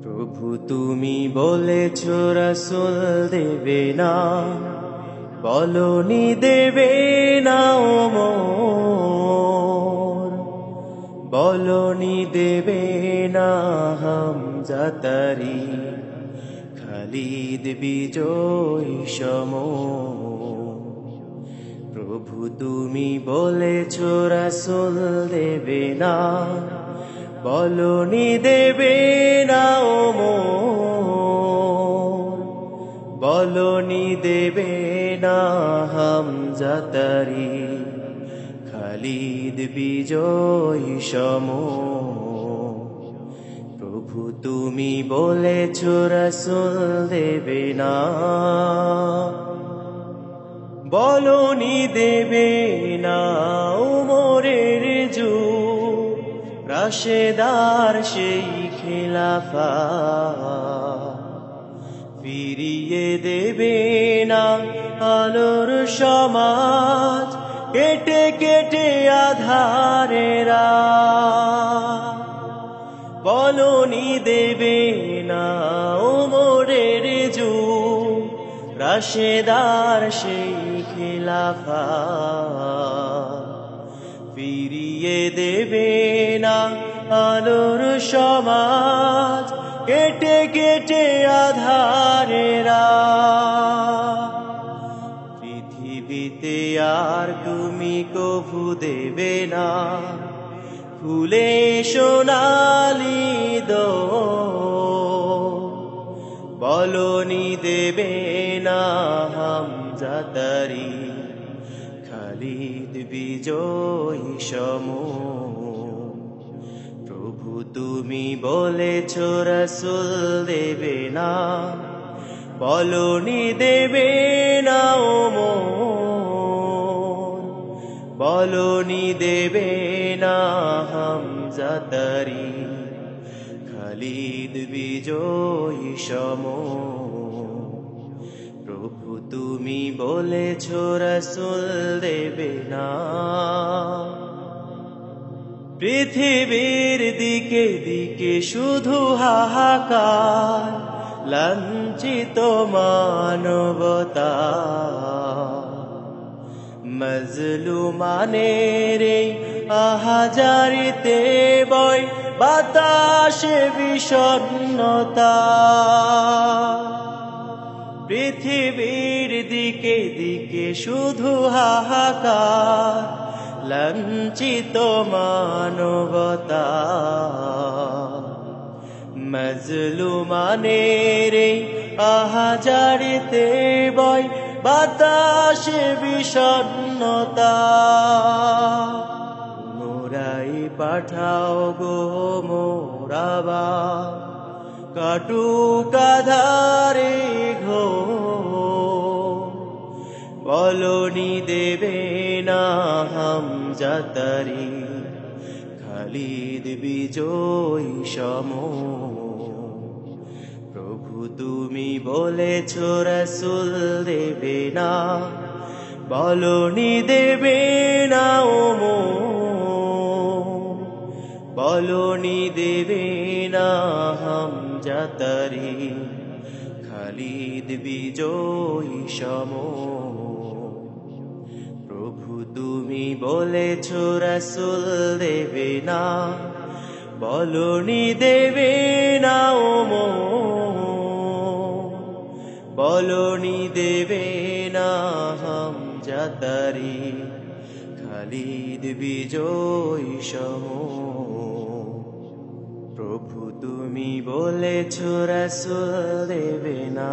প্রভু তুমি বলেছ রাসূল দেবে না, বলনি দেবে না ও মোর, বলনি দেবে না হামজা তারি, খালিদ বিজয়ী সমর। প্রভু তুমি বলেছ রাসূল দেবে না, বলনি দেবে না ও মোর, বলনি দেবে না হামজা তারি, খালিদ বিজয়ী সমর। প্রভু তুমি বলেছ রাসূল দেবে না, বলনি দেবে না উমরের যুগ, রাশেদার সেই খিলাফা, ফিরিয়ে দেবে না আলোর সমাজ, কেটে কেটে আধারেরা, বলনি দেবে না উমরের যুগ, রাশেদার সেই খিলাফা, ফিরিয়ে দেবে না আলোর সমাজ, কেটে কেটে আধারেরা। পৃথিবীতে আর তুমি কভু দেবে না ফুলে সোনালি দোল, বলনি দেবে না হামজা তারি, খালিদ বিজয়ী সমর। প্রভু তুমি বলেছ রাসূল দেবে না, বলনি দেবে না ও মোর, বলনি দেবে না হামজা তারি, খালিদ বিজয়ী সমর। প্রভু তুমি বলেছ রাসূল দেবে না, পৃথিবীর দিকে দিকে শুধু হাহাকার, লাঞ্ছিত মানবতা, মজলুমানের এই আহাজারিতে বয় বাতাসে বিষণ্ণতা। পৃথিবীর দিকে দিকে শুধু হাহাকার, লাঞ্ছিত মানবতা, মজলুমানের এই আহাজারিতে বয় বাতাসে বিষণ্ণতা। পুনরায় পাঠাও গো মোরাবা, কাটুক আঁধারে ঘোর, বলনি দেবে না হামজা তারি, খালিদ বিজয়ী সমর। প্রভু তুমি বলেছ রাসূল দেবে না, বলনি দেবে না ও মোর, বলনি দেবে না হামজা তারি, খালিদ বিজয়ী সমর। প্রভু তুমি বলেছ রাসূল দেবে না, বলনি দেবে না ও মোর, বলনি দেবে না হামজা তারি, খালিদ বিজয়ী সমর। প্রভু তুমি বলেছ রাসূল দেবে না।